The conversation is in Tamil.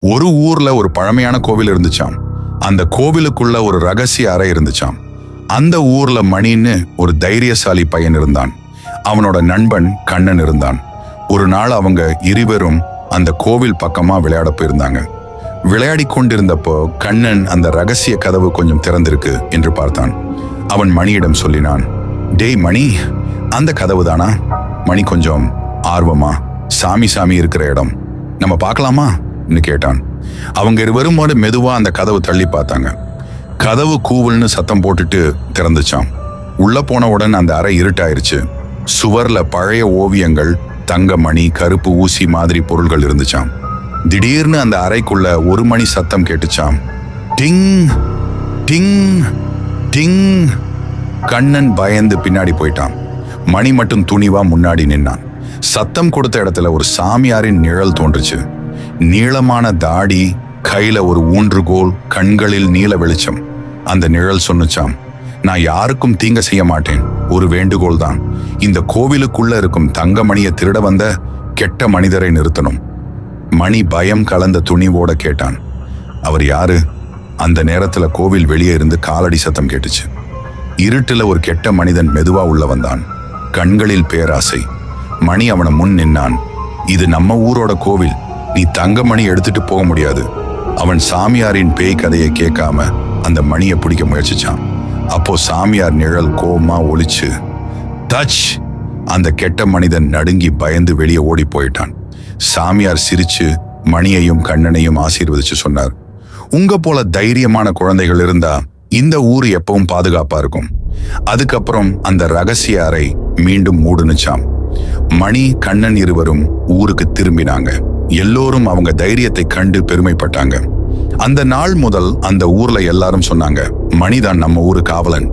ஒரு ஊர்ல ஒரு பழமையான கோவில் இருந்துச்சாம். அந்த கோவிலுக்குள்ள ஒரு ரகசிய அறை இருந்துச்சாம். அந்த ஊர்ல மணின்னு ஒரு தைரியசாலி பையன் இருந்தான். அவனோட நண்பன் கண்ணன் இருந்தான். ஒரு நாள் அவங்க இருவரும் அந்த கோவில் பக்கமா விளையாட போயிருந்தாங்க. விளையாடி கொண்டிருந்தப்போ கண்ணன் அந்த ரகசிய கதவு கொஞ்சம் திறந்திருக்கு என்று பார்த்தான். அவன் மணியிடம் சொல்லினான், டேய் மணி, அந்த கதவு தானா? மணி கொஞ்சம் ஆர்வமா, சாமி இருக்கிற இடம், நம்ம பார்க்கலாமா கேட்டான். அவங்க இருவரும் மெதுவா அந்த கதவு தள்ளி பார்த்தாங்க. கதவு கூவல்னு சத்தம் போட்டுட்டு திறந்துச்சாம். உள்ள போனவுடன் அந்த அறை இருட்டாயிருச்சு. சுவர்ல பழைய ஓவியங்கள், தங்க மணி, கருப்பு ஊசி மாதிரி பொருள்கள் இருந்துச்சாம். திடீர்னு அந்த அறைக்குள்ள ஒரு மணி சத்தம் கேட்டுச்சாம். டிங் டிங் டிங். கண்ணன் பயந்து பின்னாடி போயிட்டான். மணி மட்டும் துணிவா முன்னாடி நின்னான். சத்தம் கொடுத்த இடத்துல ஒரு சாமியாரின் நிழல் தோன்றுச்சு. நீளமான தாடி, கையில ஒரு ஊன்றுகோல், கண்களில் நீல வெளிச்சம். அந்த நிழல் சொன்னுச்சாம், நான் யாருக்கும் தீங்க செய்ய மாட்டேன், ஒரு வேண்டுகோள் தான். இந்த கோவிலுக்குள்ள இருக்கும் தங்கமணியை திருட வந்த கெட்ட மனிதரை நிறுத்தணும். மணி பயம் கலந்த துணிவோட கேட்டான், அவர் யாரு? அந்த நேரத்துல கோவில் வெளியே இருந்து காலடி சத்தம் கேட்டுச்சு. இருட்டுல ஒரு கெட்ட மனிதன் மெதுவா உள்ள வந்தான். கண்களில் பேராசை. மணி அவனை முன் நின்னான். இது நம்ம ஊரோட கோவில், நீ தங்கமணி எடுத்துட்டு போக முடியாது. அவன் சாமியாரின் பேய் கதையை கேட்காம அந்த மணியை பிடிக்க முயற்சிச்சான். அப்போ சாமியார் நிழல் கோவமா ஒளிச்சு டச். அந்த கெட்ட மனிதன் நடுங்கி பயந்து வெளியே ஓடி போயிட்டான். சாமியார் சிரிச்சு மணியையும் கண்ணனையும் ஆசீர்வதிச்சு சொன்னார், உங்க போல தைரியமான குழந்தைகள் இருந்தா இந்த ஊர் எப்பவும் பாதுகாப்பா இருக்கும். அதுக்கப்புறம் அந்த ரகசிய அறை மீண்டும் மூடுனுச்சாம். மணி, கண்ணன் இருவரும் ஊருக்கு திரும்பினாங்க. எல்லோரும் அவங்க தைரியத்தை கண்டு பெருமைப்பட்டாங்க. அந்த நாள் முதல் அந்த ஊர்ல எல்லாரும் சொன்னாங்க, மணிதான் நம்ம ஊரு காவலன்.